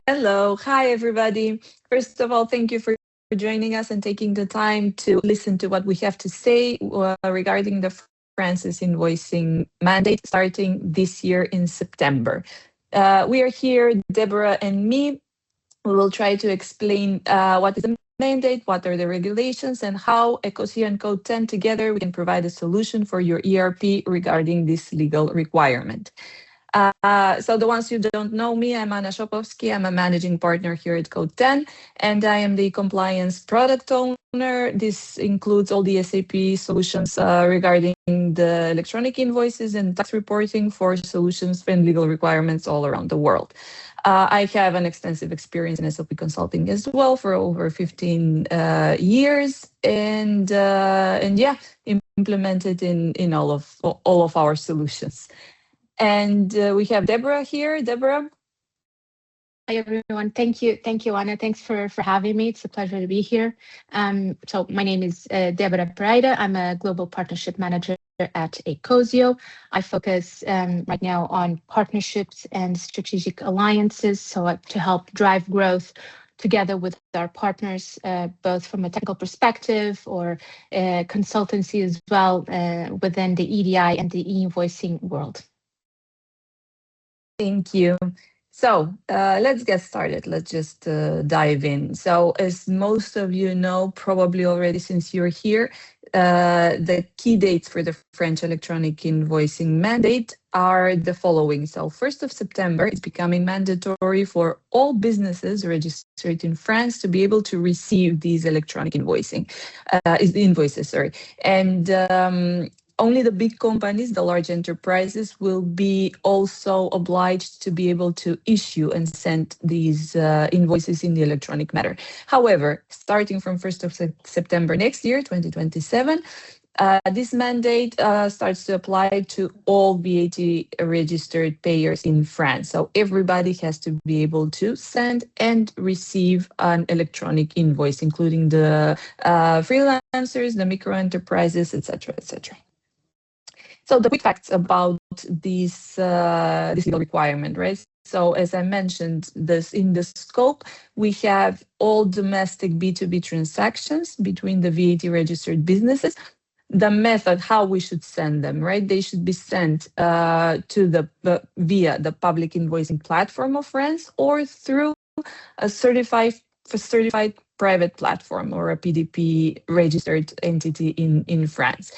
Hello. Hi, everybody. First of all, thank you for joining us and taking the time to listen to what we have to say regarding the France's invoicing mandate starting this year in September. We are here, Deborah and me. We will try to explain what is the mandate, what are the regulations, and how ecosio and Code10 together we can provide a solution for your ERP regarding this legal requirement. So the ones who don't know me, I'm Ana Shopovski. I'm a managing partner here at Code10, and I am the compliance product owner. This includes all the SAP solutions regarding the electronic invoices and tax reporting for solutions and legal requirements all around the world. I have an extensive experience in SAP consulting as well for over 15 years, and yeah, implemented in all of our solutions. And we have Deborah here. Deborah. Hi, everyone. Thank you, Ana. Thanks for having me. It's a pleasure to be here. So my name is Debora Pereira. I'm a global partnership manager at ecosio. I focus right now on partnerships and strategic alliances, so to help drive growth together with our partners, both from a technical perspective or consultancy as well within the EDI and the e-invoicing world. Thank you. So let's get started. Let's just dive in. So as most of you know, probably already since you're here, the key dates for the French electronic invoicing mandate are the following. So 1st of September, it's becoming mandatory for all businesses registered in France to be able to receive these electronic invoices, sorry. And only the big companies, the large enterprises, will be also obliged to be able to issue and send these invoices in the electronic manner. However, starting from 1st of September next year, 2027, this mandate starts to apply to all VAT registered payers in France. So everybody has to be able to send and receive an electronic invoice, including the freelancers, the micro enterprises, etc., etc. So the quick facts about this legal requirement, right? So as I mentioned, in the scope, we have all domestic B2B transactions between the VAT registered businesses. The method, how we should send them, right? They should be sent via the public invoicing platform of France or through a certified private platform or a PDP registered entity in France.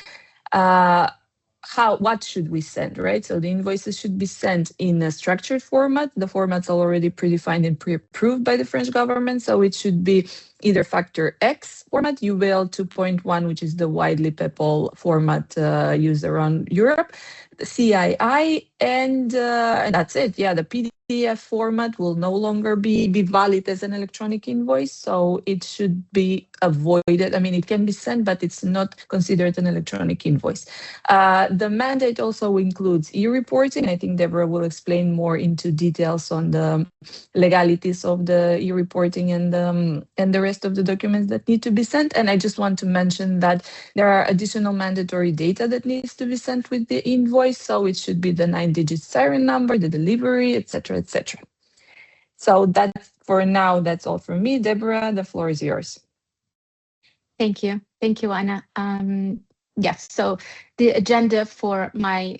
What should we send, right? So the invoices should be sent in a structured format. The format's already predefined and pre-approved by the French government. So it should be either factor X format, UVL 2.1, which is the widely PEPL format used around Europe, the CII, and that's it. Yeah, the PDF format will no longer be valid as an electronic invoice, so it should be avoided. I mean, it can be sent, but it's not considered an electronic invoice. The mandate also includes e-reporting. I think Deborah will explain more into details on the legalities of the e-reporting and the rest of the documents that need to be sent. And I just want to mention that there are additional mandatory data that needs to be sent with the invoice. So it should be the 9-digit siren number, the delivery, etc., etc. So that's for now. That's all from me. Deborah, the floor is yours. Thank you, Ana. Yes. So the agenda for my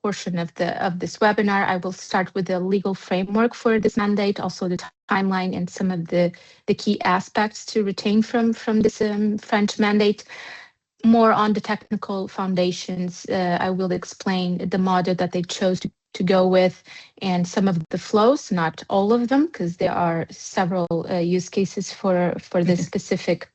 portion of this webinar, I will start with the legal framework for this mandate, also the timeline and some of the key aspects to retain from this French mandate. More on the technical foundations, I will explain the model that they chose to go with and some of the flows, not all of them, because there are several use cases for this specific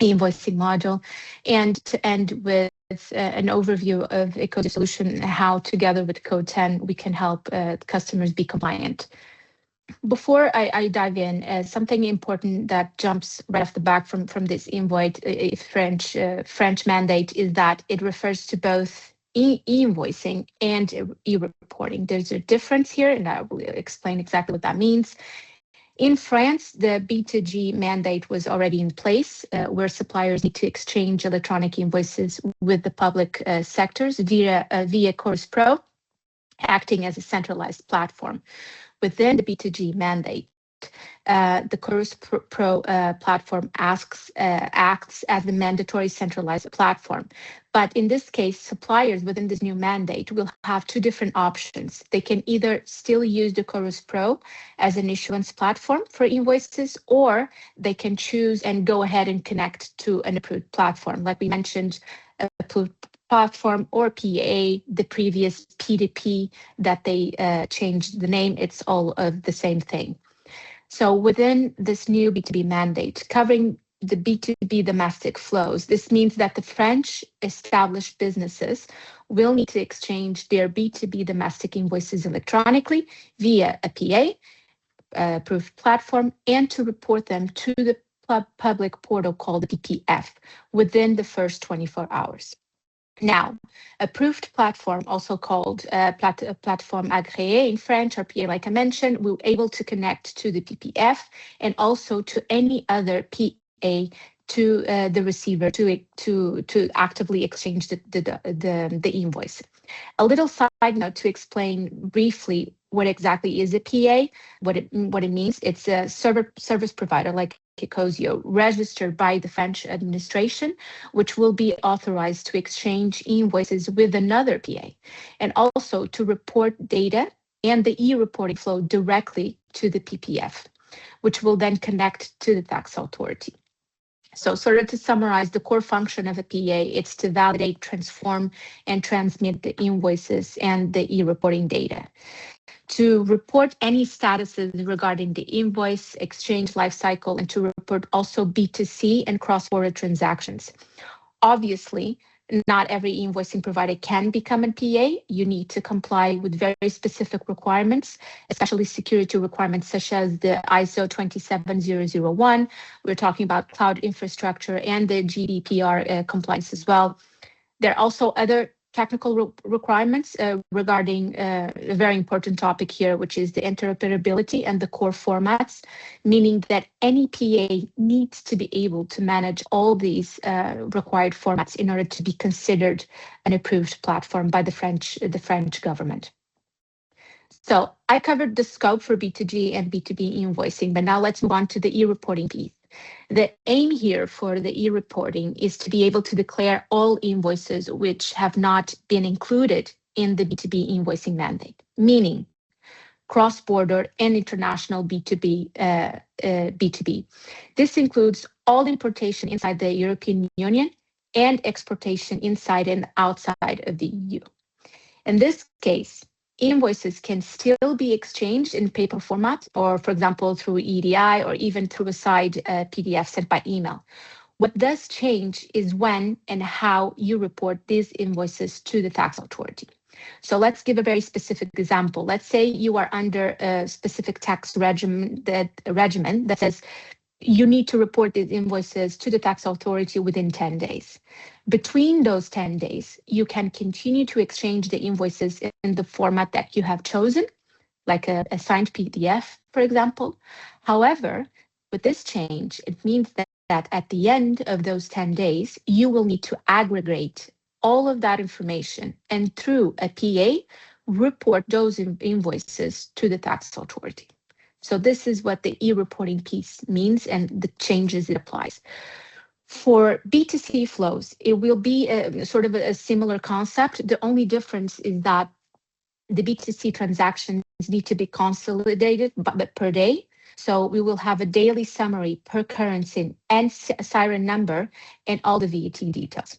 invoicing module, and to end with an overview of ecosio solution, how together with Code10 we can help customers be compliant. Before I dive in, something important that jumps right off the back from this French mandate is that it refers to both e-invoicing and e-reporting. There's a difference here, and I will explain exactly what that means. In France, the B2G mandate was already in place, where suppliers need to exchange electronic invoices with the public sectors via Chorus Pro, acting as a centralized platform. Within the B2G mandate, the Chorus Pro platform acts as the mandatory centralized platform. But in this case, suppliers within this new mandate will have two different options. They can either still use the Chorus Pro as an issuance platform for invoices, or they can choose and go ahead and connect to an approved platform. Like we mentioned, approved platform or PA, the previous P2P that they changed the name, it's all of the same thing. So within this new B2B mandate, covering the B2B domestic flows, this means that the French established businesses will need to exchange their B2B domestic invoices electronically via a PA, approved platform, and to report them to the public portal called the PPF within the first 24 hours. Now, approved platform, also called platform agréé in French, or PA, like I mentioned, will be able to connect to the PPF and also to any other PA to the receiver to actively exchange the invoice. A little side note to explain briefly what exactly is a PA, what it means. It's a service provider like ecosio, registered by the French administration, which will be authorized to exchange invoices with another PA, and also to report data and the e-reporting flow directly to the PPF, which will then connect to the tax authority. So sort of to summarize, the core function of a PA, it's to validate, transform, and transmit the invoices and the e-reporting data. To report any statuses regarding the invoice, exchange lifecycle, and to report also B2C and cross-border transactions. Obviously, not every invoicing provider can become a PA. You need to comply with very specific requirements, especially security requirements such as the ISO 27001. We're talking about cloud infrastructure and the GDPR compliance as well. There are also other technical requirements regarding a very important topic here, which is the interoperability and the core formats, meaning that any PA needs to be able to manage all these required formats in order to be considered an approved platform by the French government. So I covered the scope for B2G and B2B invoicing, but now let's move on to the e-reporting piece. The aim here for the e-reporting is to be able to declare all invoices which have not been included in the B2B invoicing mandate, meaning cross-border and international B2B. This includes all importation inside the European Union and exportation inside and outside of the EU. In this case, invoices can still be exchanged in paper format, or for example, through EDI, or even through a side PDF sent by email. What does change is when and how you report these invoices to the tax authority. So let's give a very specific example. Let's say you are under a specific tax regimen that says you need to report these invoices to the tax authority within 10 days. Between those 10 days, you can continue to exchange the invoices in the format that you have chosen, like a signed PDF, for example. However, with this change, it means that at the end of those 10 days, you will need to aggregate all of that information and through a PA, report those invoices to the tax authority. So this is what the e-reporting piece means and the changes it applies. For B2C flows, it will be sort of a similar concept. The only difference is that the B2C transactions need to be consolidated but per day. So we will have a daily summary per currency and siren number and all the VAT details.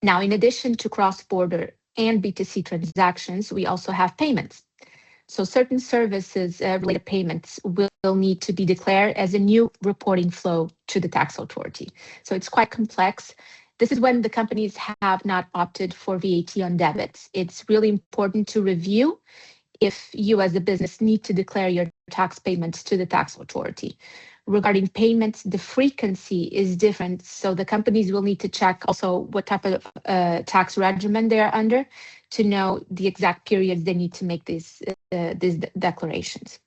Now, in addition to cross-border and B2C transactions, we also have payments. So certain services related payments will need to be declared as a new reporting flow to the tax authority. So it's quite complex. This is when the companies have not opted for VAT on debits. It's really important to review if you as a business need to declare your tax payments to the tax authority. Regarding payments, the frequency is different. So the companies will need to check also what type of tax regimen they are under to know the exact periods they need to make these declarations.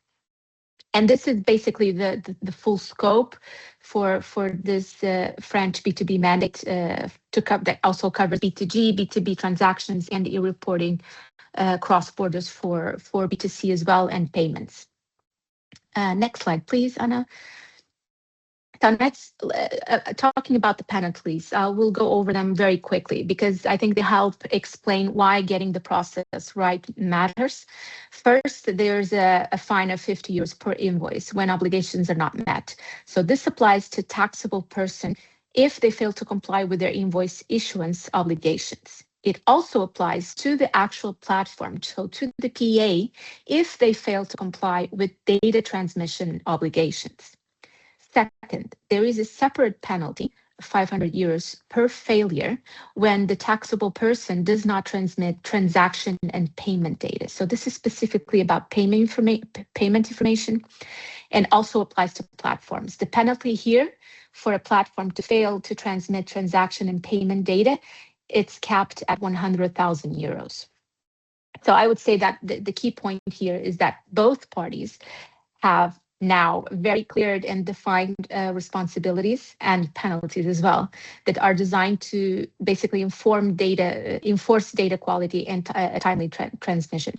And this is basically the full scope for this French B2B mandate that also covers B2G, B2B transactions, and e-reporting cross borders for B2C as well, and payments. Next slide, please, Anna. So next, talking about the penalties, we'll go over them very quickly because I think they help explain why getting the process right matters. First, there's a fine of 50 euros per invoice when obligations are not met. So this applies to taxable person if they fail to comply with their invoice issuance obligations. It also applies to the actual platform, so to the PA, if they fail to comply with data transmission obligations. Second, there is a separate penalty, 500 euros per failure, when the taxable person does not transmit transaction and payment data. So this is specifically about payment information and also applies to platforms. The penalty here for a platform to fail to transmit transaction and payment data, it's capped at 100,000 euros. So I would say that the key point here is that both parties have now very clear and defined responsibilities and penalties as well that are designed to basically enforce data quality and timely transmission.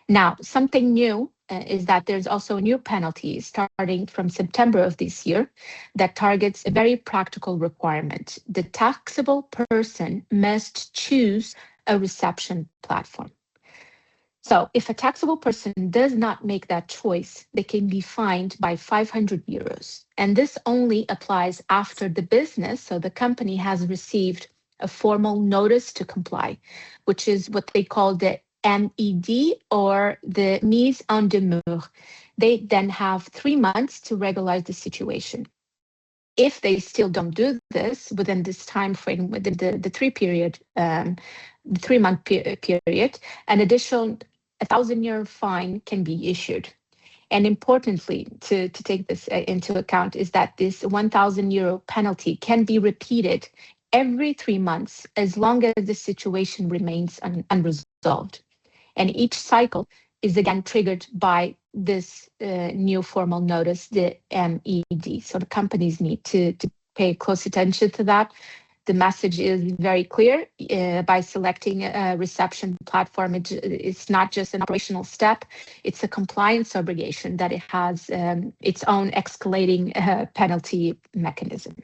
Now, something new is that there's also a new penalty starting from September of this year that targets a very practical requirement. The taxable person must choose a reception platform. So if a taxable person does not make that choice, they can be fined by 500 euros. And this only applies after the business, so the company has received a formal notice to comply, which is what they call the MED or the mise en demeure. They then have 3 months to regularize the situation. If they still don't do this within this time frame, within the 3-month period, an additional 1,000 euro fine can be issued. And importantly, to take this into account is that this 1,000 euro penalty can be repeated every 3 months as long as the situation remains unresolved. And each cycle is again triggered by this new formal notice, the MED. So the companies need to pay close attention to that. The message is very clear. By selecting a reception platform, it's not just an operational step, it's a compliance obligation that it has its own escalating penalty mechanism.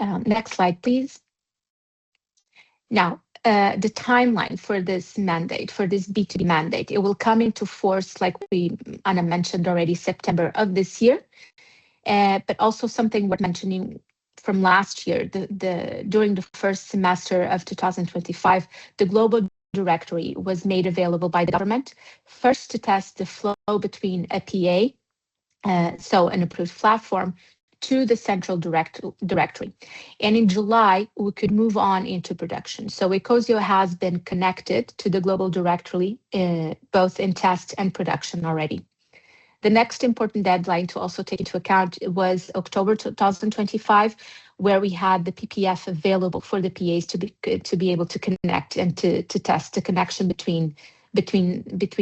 Next slide, please. Now, the timeline for this mandate, for this B2B mandate, it will come into force, like Anna mentioned already, September of this year. But also something worth mentioning from last year, during the first semester of 2025, the global directory was made available by the government, first to test the flow between a PA, so an approved platform, to the central directory. And in July, we could move on into production. So ecosio has been connected to the global directory, both in test and production already. The next important deadline to also take into account was October 2025, where we had the PPF available for the PAs to be able to connect and to test the connection between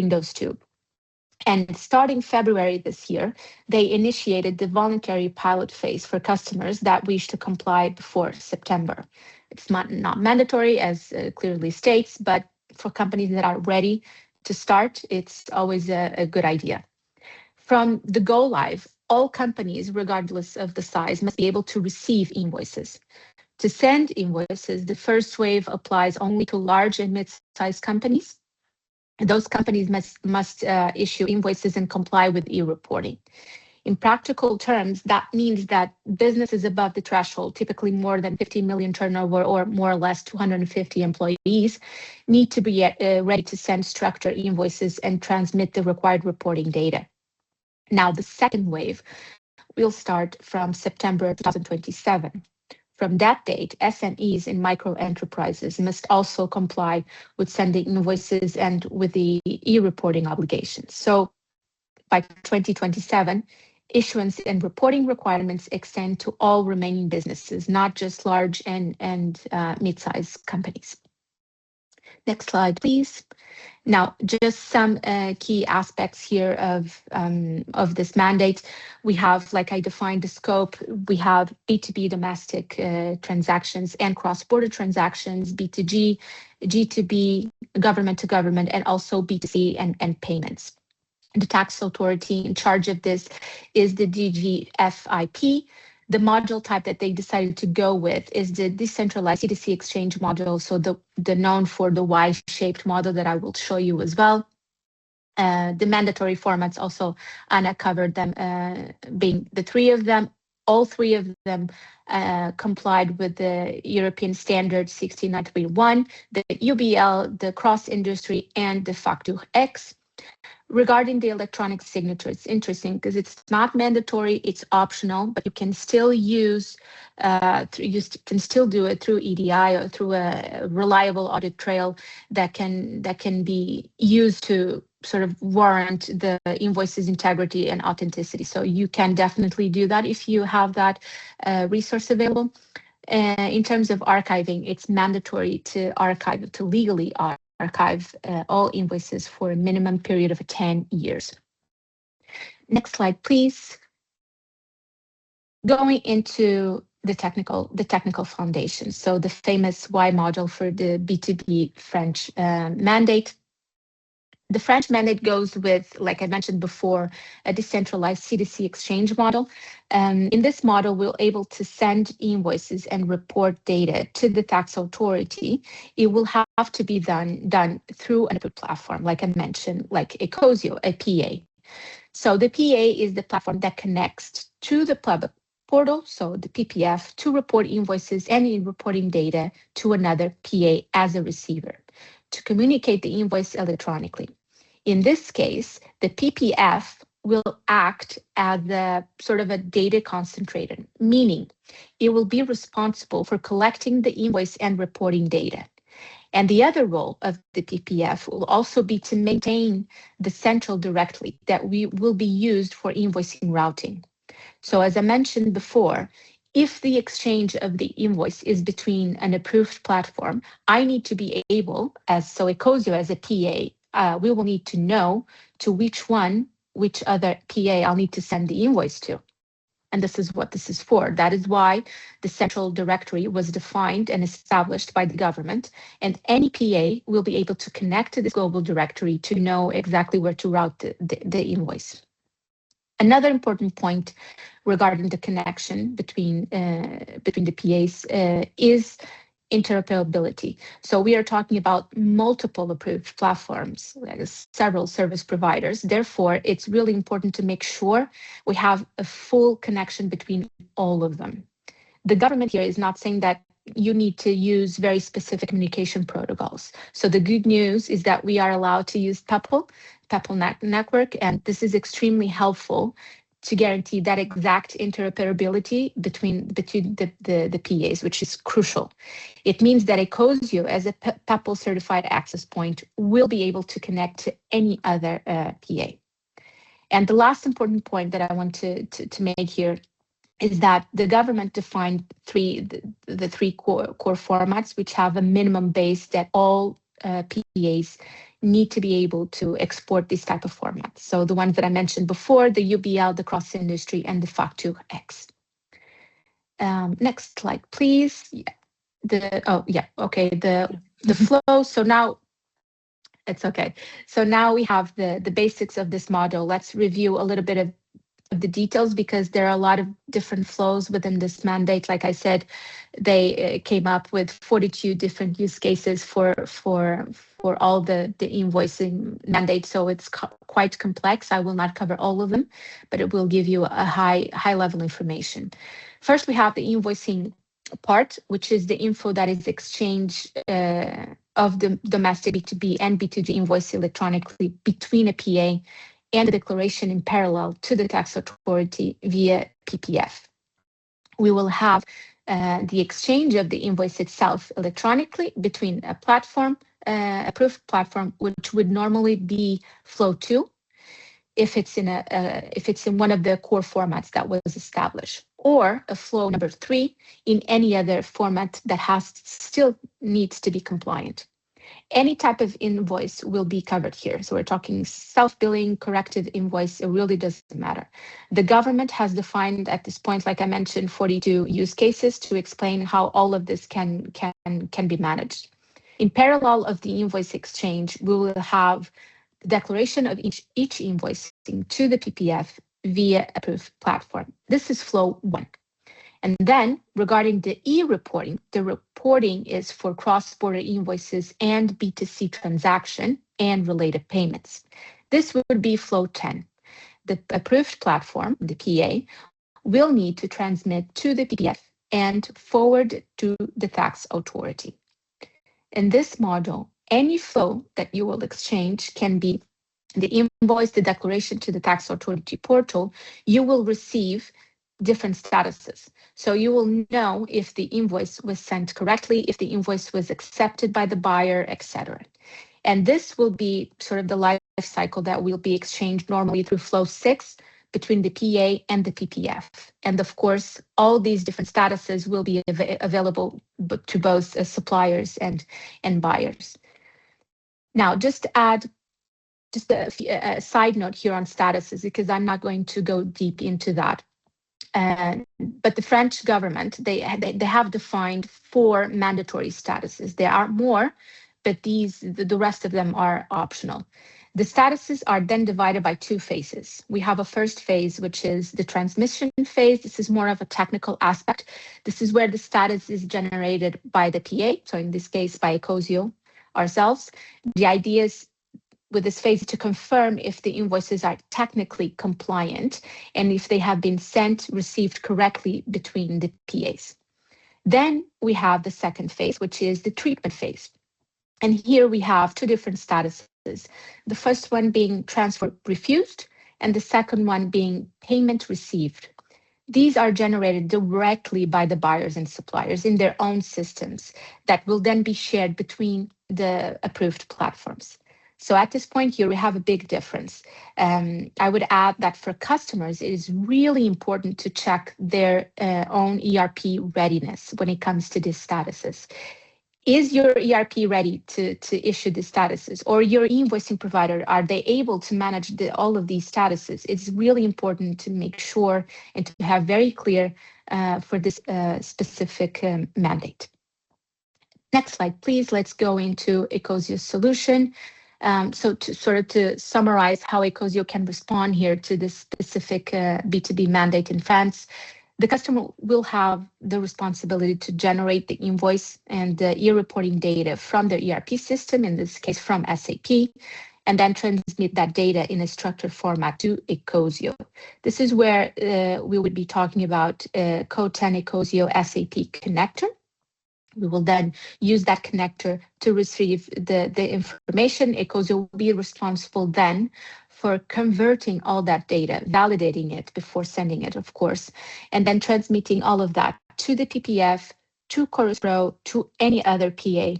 those two. And starting February this year, they initiated the voluntary pilot phase for customers that wish to comply before September. It's not mandatory, as clearly states, but for companies that are ready to start, it's always a good idea. From the go live, all companies, regardless of the size, must be able to receive invoices. To send invoices, the first wave applies only to large and mid-sized companies. Those companies must issue invoices and comply with e-reporting. In practical terms, that means that businesses above the threshold, typically more than 50 million turnover or more or less 250 employees, need to be ready to send structured invoices and transmit the required reporting data. Now, the second wave will start from September 2027. From that date, SMEs and micro enterprises must also comply with sending invoices and with the e-reporting obligations. So by 2027, issuance and reporting requirements extend to all remaining businesses, not just large and mid-sized companies. Next slide, please. Now, just some key aspects here of this mandate. We have, like I defined the scope, we have B2B domestic transactions and cross-border transactions, B2G, G2B, government to government, and also B2C and payments. The tax authority in charge of this is the DGFIP. The module type that they decided to go with is the decentralized C2C exchange module, so the known for the Y-shaped model that I will show you as well. The mandatory formats also, Anna covered them, being the three of them. All three of them complied with the European standard 16931, the UBL, the cross-industry, and the Factur X. Regarding the electronic signature, it's interesting because it's not mandatory, it's optional, but you can still use, you can still do it through EDI or through a reliable audit trail that can be used to sort of warrant the invoice's integrity and authenticity. So you can definitely do that if you have that resource available. In terms of archiving, it's mandatory to archive, to legally archive all invoices for a minimum period of 10 years. Next slide, please. Going into the technical foundation. So the famous Y module for the B2B French mandate. The French mandate goes with, like I mentioned before, a decentralized C2C exchange model. In this model, we're able to send invoices and report data to the tax authority. It will have to be done through an approved platform, like I mentioned, like ecosio, a PA. So the PA is the platform that connects to the public portal, so the PPF, to report invoices and reporting data to another PA as a receiver, to communicate the invoice electronically. In this case, the PPF will act as a sort of a data concentrator, meaning it will be responsible for collecting the invoice and reporting data. And the other role of the PPF will also be to maintain the central directory that will be used for invoicing routing. So as I mentioned before, if the exchange of the invoice is between an approved platform, I need to be able, so ecosio as a PA, we will need to know to which other PA I'll need to send the invoice to. And this is what this is for. That is why the central directory was defined and established by the government, and any PA will be able to connect to this global directory to know exactly where to route the invoice. Another important point regarding the connection between the PAs is interoperability. So we are talking about multiple approved platforms, like several service providers. Therefore, it's really important to make sure we have a full connection between all of them. The government here is not saying that you need to use very specific communication protocols. So the good news is that we are allowed to use PEPL network, and this is extremely helpful to guarantee that exact interoperability between the PAs, which is crucial. It means that ecosio, as a PEPL certified access point, will be able to connect to any other PA. And the last important point that I want to make here is that the government defined the three core formats, which have a minimum base that all PAs need to be able to export these type of formats. So the ones that I mentioned before, the UBL, the cross-industry, and the Factur X. Next slide, please. The flow. So now, it's okay. So now we have the basics of this model. Let's review a little bit of the details, because there are a lot of different flows within this mandate. Like I said, they came up with 42 different use cases for all the invoicing mandate. So it's quite complex. I will not cover all of them, but it will give you a high level information. First, we have the invoicing part, which is the info that is exchanged of the domestic B2B and B2G invoice electronically between a PA and the declaration in parallel to the tax authority via PPF. We will have the exchange of the invoice itself electronically between a platform, approved platform, which would normally be Flow 2, if it's in one of the core formats that was established, or a Flow number 3 in any other format that still needs to be compliant. Any type of invoice will be covered here. So we're talking self-billing, corrected invoice, it really doesn't matter. The government has defined at this point, like I mentioned, 42 use cases to explain how all of this can be managed. In parallel of the invoice exchange, we will have the declaration of each invoicing to the PPF via approved platform. This is flow 1. And then regarding the e-reporting, the reporting is for cross-border invoices and B2C transaction and related payments. This would be flow 10. The approved platform, the PA, will need to transmit to the PPF and forward to the tax authority. In this module, any flow that you will exchange can be the invoice, the declaration to the tax authority portal. You will receive different statuses. So you will know if the invoice was sent correctly, if the invoice was accepted by the buyer, etc. And this will be sort of the life cycle that will be exchanged normally through flow 6 between the PA and the PPF. And of course, all these different statuses will be available to both suppliers and buyers. Now, just to add a side note here on statuses, because I'm not going to go deep into that. But the French government, they have defined 4 mandatory statuses. There are more, but the rest of them are optional. The statuses are then divided by 2 phases. We have a first phase, which is the transmission phase. This is more of a technical aspect. This is where the status is generated by the PA, so in this case by ecosio ourselves. The idea is with this phase to confirm if the invoices are technically compliant and if they have been sent, received correctly between the PAs. Then we have the second phase, which is the treatment phase. And here we have 2 different statuses. The first one being transfer refused and the second one being payment received. These are generated directly by the buyers and suppliers in their own systems that will then be shared between the approved platforms. So at this point here, we have a big difference. I would add that for customers, it is really important to check their own ERP readiness when it comes to these statuses. Is your ERP ready to issue the statuses, or your invoicing provider, are they able to manage all of these statuses? It's really important to make sure and to have very clear for this specific mandate. Next slide, please. Let's go into ecosio's solution. So to summarize how ecosio can respond here to this specific B2B mandate in France, the customer will have the responsibility to generate the invoice and the e-reporting data from their ERP system, in this case from SAP, and then transmit that data in a structured format to ecosio. This is where we would be talking about Code10 ecosio SAP connector. We will then use that connector to receive the information. ecosio will be responsible then for converting all that data, validating it before sending it, of course, and then transmitting all of that to the PPF, to Chorus Pro, to any other PA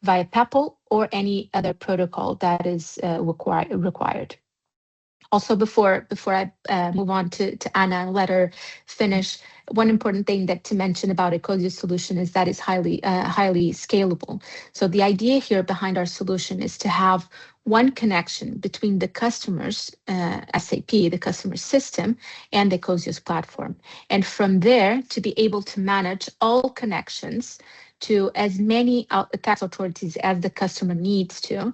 via PEPL or any other protocol that is required. Also, before I move on to Anna and let her finish, one important thing that to mention about ecosio's solution is that it's highly scalable. So the idea here behind our solution is to have one connection between the customer's SAP, the customer system, and ecosio's platform. And from there, to be able to manage all connections to as many tax authorities as the customer needs to.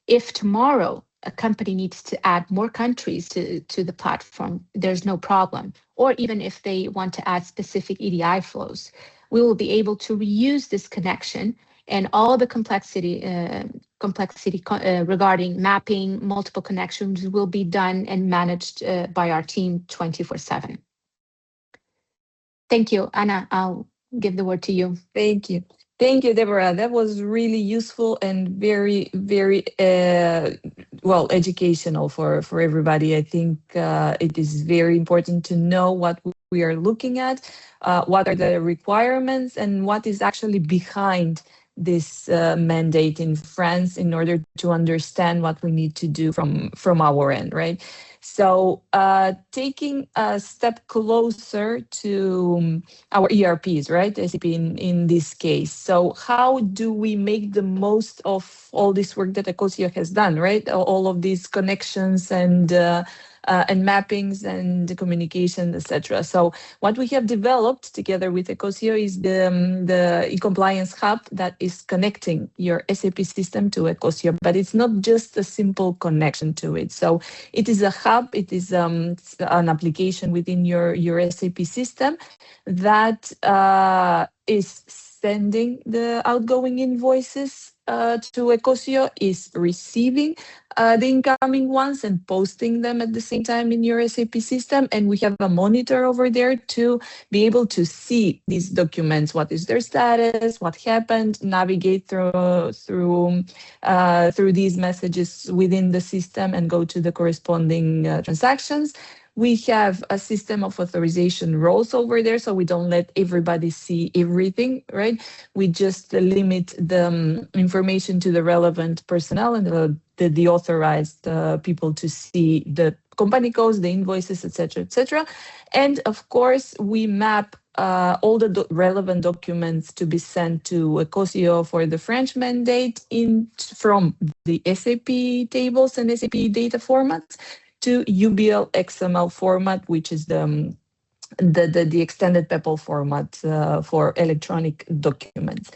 If tomorrow a company needs to add more countries to the platform, there's no problem. Or even if they want to add specific EDI flows, we will be able to reuse this connection, and all the complexity regarding mapping multiple connections will be done and managed by our team 24/7. Thank you, Anna. I'll give the word to you. Thank you. Thank you, Deborah. That was really useful and very, very well educational for everybody. I think it is very important to know what we are looking at, what are the requirements, and what is actually behind this mandate in France in order to understand what we need to do from our end, right? So taking a step closer to our ERPs, right? SAP in this case. So how do we make the most of all this work that ecosio has done, right? All of these connections and and mappings and the communication, etc. So what we have developed together with ecosio is the eCompliance hub that is connecting your SAP system to ecosio, but it's not just a simple connection to it. So it is a hub, it is an application within your SAP system that is sending the outgoing invoices to ecosio, is receiving the incoming ones and posting them at the same time in your SAP system. And we have a monitor over there to be able to see these documents, what is their status, what happened, navigate through these messages within the system and go to the corresponding transactions. We have a system of authorization roles over there, so we don't let everybody see everything, right? We just limit the information to the relevant personnel and the authorized people to see the company codes, the invoices, etc., etc. And of course, we map all the relevant documents to be sent to ecosio for the French mandate from the SAP tables and SAP data formats to UBL XML format, which is the extended PEPL format for electronic documents.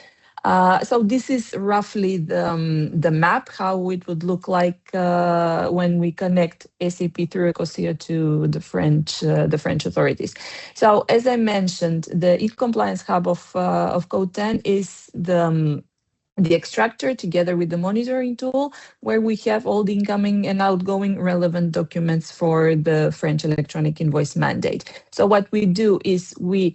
So this is roughly the map, how it would look like when we connect SAP through ecosio to the French authorities. So as I mentioned, the e-compliance hub of Code10 is the extractor together with the monitoring tool, where we have all the incoming and outgoing relevant documents for the French electronic invoice mandate. So what we do is we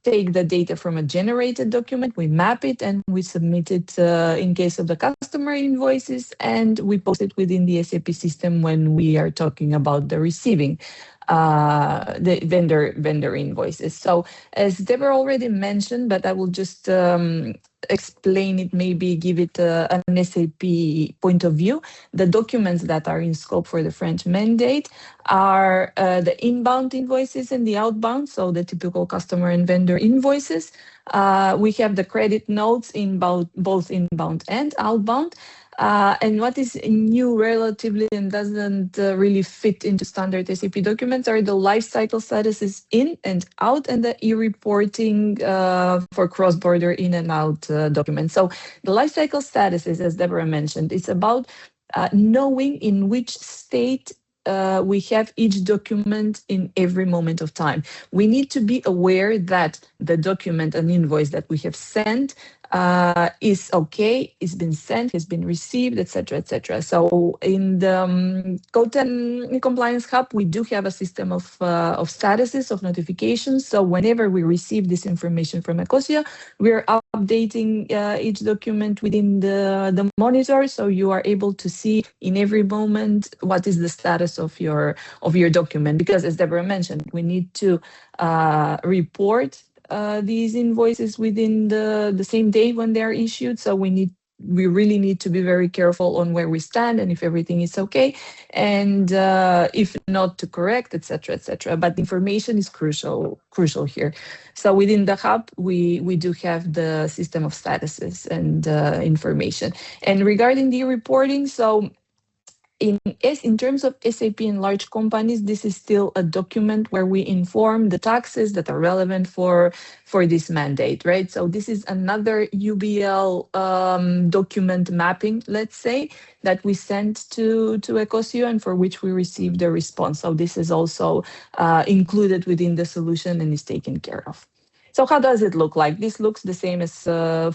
take the data from a generated document, we map it, and we submit it in case of the customer invoices, and we post it within the SAP system when we are talking about the receiving the vendor invoices. So as Deborah already mentioned, but I will just explain it, maybe give it an SAP point of view. The documents that are in scope for the French mandate are the inbound invoices and the outbound, so the typical customer and vendor invoices. We have the credit notes both inbound and outbound. And what is new relatively and doesn't really fit into standard SAP documents are the lifecycle statuses in and out, and the e-reporting for cross-border in and out documents. So the lifecycle statuses, as Deborah mentioned, it's about knowing in which state we have each document in every moment of time. We need to be aware that the document, an invoice that we have sent, is okay, it's been sent, has been received, etc., etc. So in the Code10 Compliance Hub, we do have a system of statuses, of notifications. So whenever we receive this information from ecosio, we're updating each document within the monitor, so you are able to see in every moment what is the status of your document. Because as Deborah mentioned, we need to report these invoices within the same day when they're issued. So we really need to be very careful on where we stand and if everything is okay, and if not, to correct, etc., etc. But information is crucial here. So within the hub, we do have the system of statuses and information. And regarding the reporting, so in terms of SAP in large companies, this is still a document where we inform the taxes that are relevant for this mandate, right? So this is another UBL document mapping, let's say, that we sent to ecosio and for which we received a response. So this is also included within the solution and is taken care of. So how does it look like? This looks the same as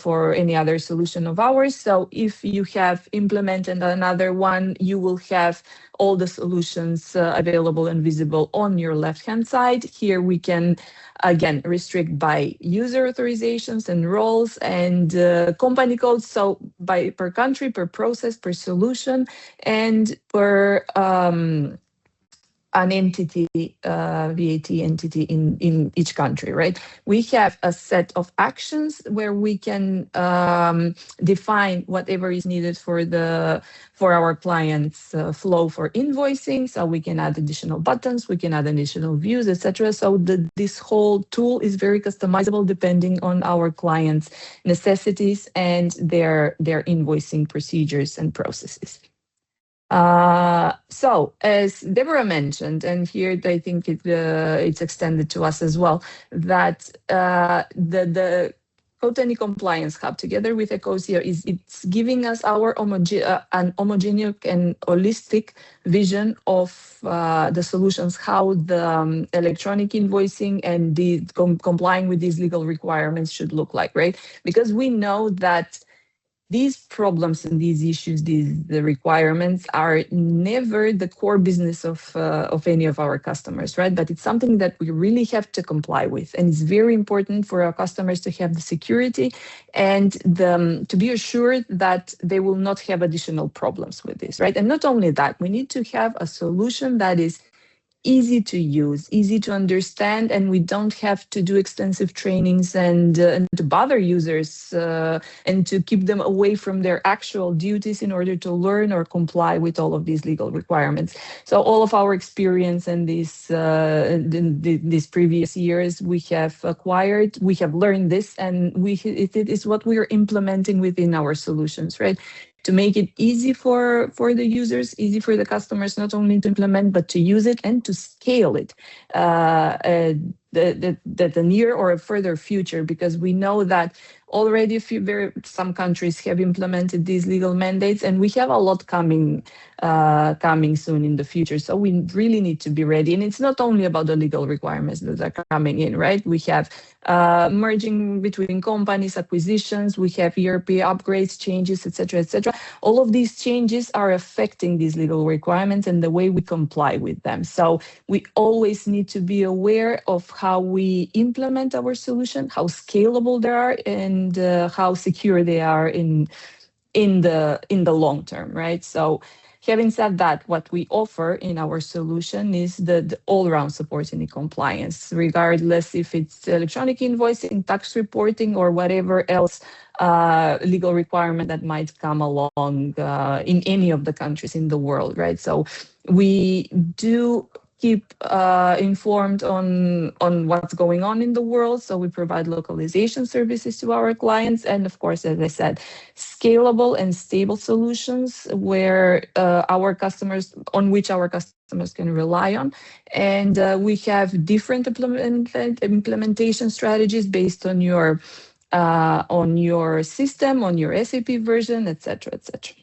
for any other solution of ours. So if you have implemented another one, you will have all the solutions available and visible on your left-hand side. Here we can, again, restrict by user authorizations and roles and company codes. So per country, per process, per solution, and per an entity, VAT entity in each country, right? We have a set of actions where we can define whatever is needed for our clients' flow for invoicing. So we can add additional buttons, we can add additional views, etc. So this whole tool is very customizable depending on our clients' necessities and their invoicing procedures and processes. So, as Deborah mentioned, and here I think it's extended to us as well, that the Code10 Compliance Hub, together with ecosio, it's giving us our an homogeneous and holistic vision of the solutions, how the electronic invoicing and the complying with these legal requirements should look like, right? Because we know that these problems and these issues, the requirements are never the core business of any of our customers, right? But it's something that we really have to comply with, and it's very important for our customers to have the security and to be assured that they will not have additional problems with this, right? And not only that, we need to have a solution that is easy to use, easy to understand, and we don't have to do extensive trainings and to bother users and to keep them away from their actual duties in order to learn or comply with all of these legal requirements. So all of our experience in these previous years, we have acquired, we have learned this, and it is what we are implementing within our solutions, right? To make it easy for the users, easy for the customers, not only to implement, but to use it and to scale it the near or a further future, because we know that already some countries have implemented these legal mandates, and we have a lot coming soon in the future. So we really need to be ready. And it's not only about the legal requirements that are coming in, right? We have merging between companies, acquisitions, we have ERP upgrades, changes, etc., etc. All of these changes are affecting these legal requirements and the way we comply with them. So we always need to be aware of how we implement our solution, how scalable they are, and how secure they are in the long term, right? So having said that, what we offer in our solution is the all-round support in e-compliance, regardless if it's electronic invoicing, tax reporting, or whatever else legal requirement that might come along in any of the countries in the world, right? So we do keep informed on what's going on in the world. So we provide localization services to our clients, and of course, as I said, scalable and stable solutions where on which our customers can rely on. And we have different implementation strategies based on your system, on your SAP version, etc., etc.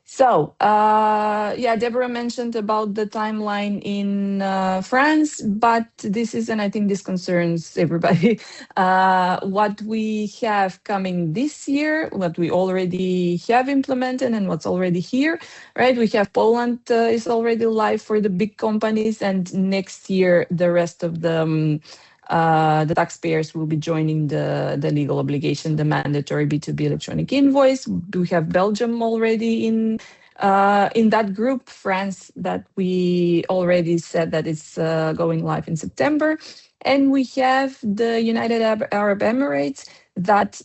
So, yeah, Deborah mentioned about the timeline in France, but this is, and I think this concerns everybody, what we have coming this year, what we already have implemented and what's already here, right? We have Poland is already live for the big companies, and next year, the rest of the taxpayers will be joining the legal obligation, the mandatory B2B electronic invoice. We have Belgium already in that group, France that we already said that it's going live in September. And we have the United Arab Emirates that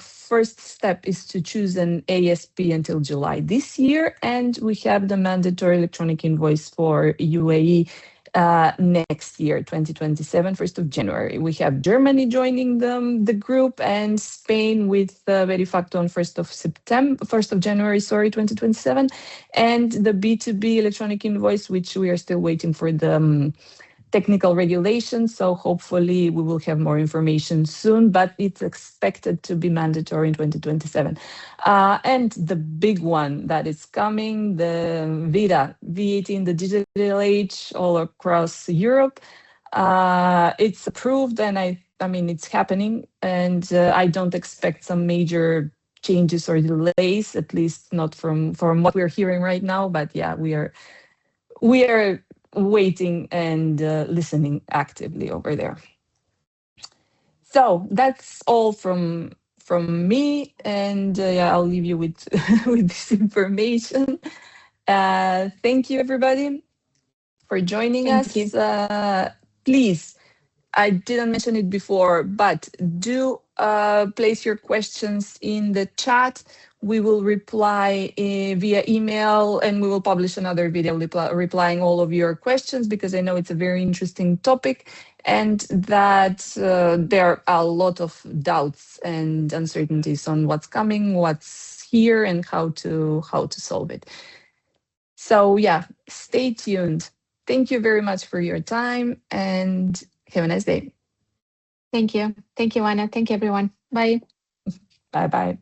first step is to choose an ASP until July this year. And we have the mandatory electronic invoice for UAE next year, 2027, 1st of January. We have Germany joining the group, and Spain with Verifacto on 1st of January, 2027, and the B2B electronic invoice, which we are still waiting for the technical regulations. So hopefully we will have more information soon, but it's expected to be mandatory in 2027. And the big one that is coming, the VITA, VAT in the digital age all across Europe. It's approved, and I mean, it's happening, and I don't expect some major changes or delays, at least not from what we're hearing right now. But yeah, we are waiting and listening actively over there. So that's all from me, and yeah, I'll leave you with with this information. Thank you, everybody, for joining Thank us. you. Please, I didn't mention it before, but do place your questions in the chat. We will reply via email, and we will publish another video replying all of your questions, because I know it's a very interesting topic, and that there are a lot of doubts and uncertainties on what's coming, what's here and how to solve it. So yeah, stay tuned. Thank you very much for your time and have a nice day. Thank you. Thank you, Anna. Thank you, everyone. Bye. Bye bye.